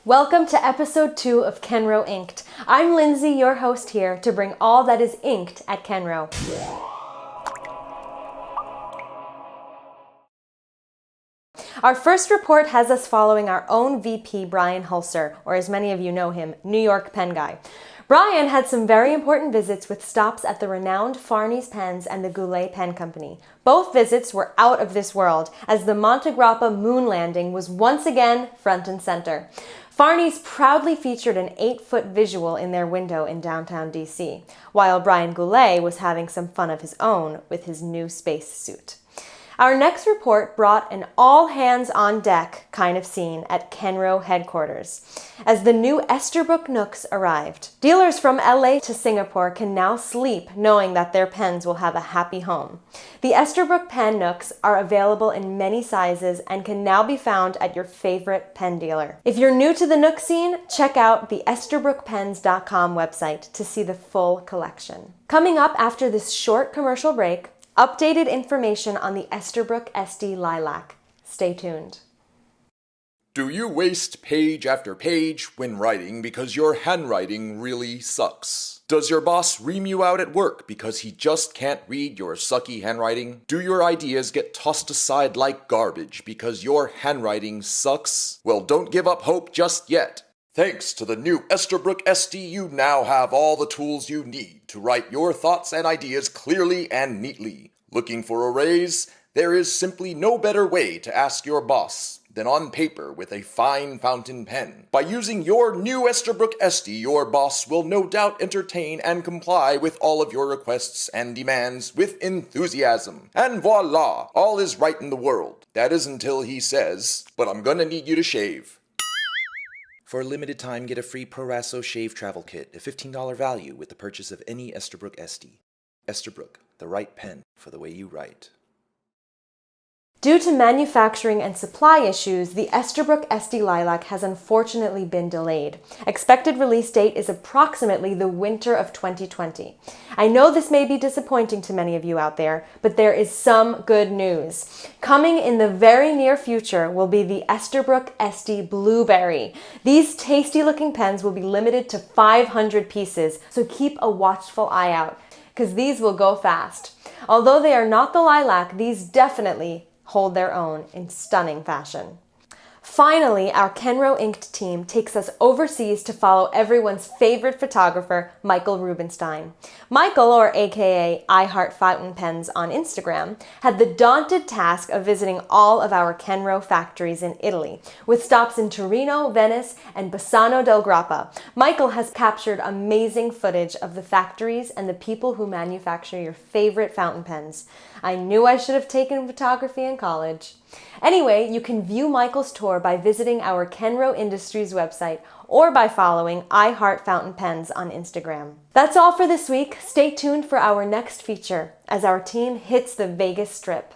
Welcome to episode 2 of Kenro INK'd. I'm Lindsay, your host here to bring all that is inked at Kenro. Our first report has us following our own VP, Brian Hulser, or as many of you know him, New York pen guy. Brian had some very important visits with stops at the renowned Farney's Pens and the Goulet Pen Company. Both visits were out of this world, as the Montegrappa moon landing was once again front and center. Farney's proudly featured an 8-foot visual in their window in downtown DC, while Brian Goulet was having some fun of his own with his new space suit. Our next report brought an all-hands-on-deck kind of scene at Kenro headquarters, as the new Esterbrook Nooks arrived. Dealers from LA to Singapore can now sleep knowing that their pens will have a happy home. The Esterbrook pen Nooks are available in many sizes and can now be found at your favorite pen dealer. If you're new to the Nook scene, check out the Esterbrookpens.com website to see the full collection. Coming up after this short commercial break, updated information on the Esterbrook Estie Lilac. Stay tuned. Do you waste page after page when writing because your handwriting really sucks? Does your boss ream you out at work because he just can't read your sucky handwriting? Do your ideas get tossed aside like garbage because your handwriting sucks? Well, don't give up hope just yet. Thanks to the new Esterbrook Estie, you now have all the tools you need to write your thoughts and ideas clearly and neatly. Looking for a raise? There is simply no better way to ask your boss than on paper with a fine fountain pen. By using your new Esterbrook Estie, your boss will no doubt entertain and comply with all of your requests and demands with enthusiasm. And voila, all is right in the world. That is until he says, "But I'm gonna need you to shave." For a limited time, get a free Proraso Shave Travel Kit, a $15 value with the purchase of any Esterbrook Estie. Esterbrook, the right pen for the way you write. Due to manufacturing and supply issues, the Esterbrook Estie Lilac has unfortunately been delayed. Expected release date is approximately the winter of 2020. I know this may be disappointing to many of you out there, but there is some good news. Coming in the very near future will be the Esterbrook Estie Blueberry. These tasty looking pens will be limited to 500 pieces, so keep a watchful eye out, because these will go fast. Although they are not the lilac, these definitely hold their own in stunning fashion. Finally, our Kenro INK'd team takes us overseas to follow everyone's favorite photographer, Michael Rubenstein. Michael, or aka I Heart Fountain Pens on Instagram, had the daunted task of visiting all of our Kenro factories in Italy, with stops in Torino, Venice, and Bassano del Grappa. Michael has captured amazing footage of the factories and the people who manufacture your favorite fountain pens. I knew I should have taken photography in college. Anyway, you can view Michael's tour by visiting our Kenro Industries website or by following I Heart Fountain Pens on Instagram. That's all for this week. Stay tuned for our next feature as our team hits the Vegas Strip.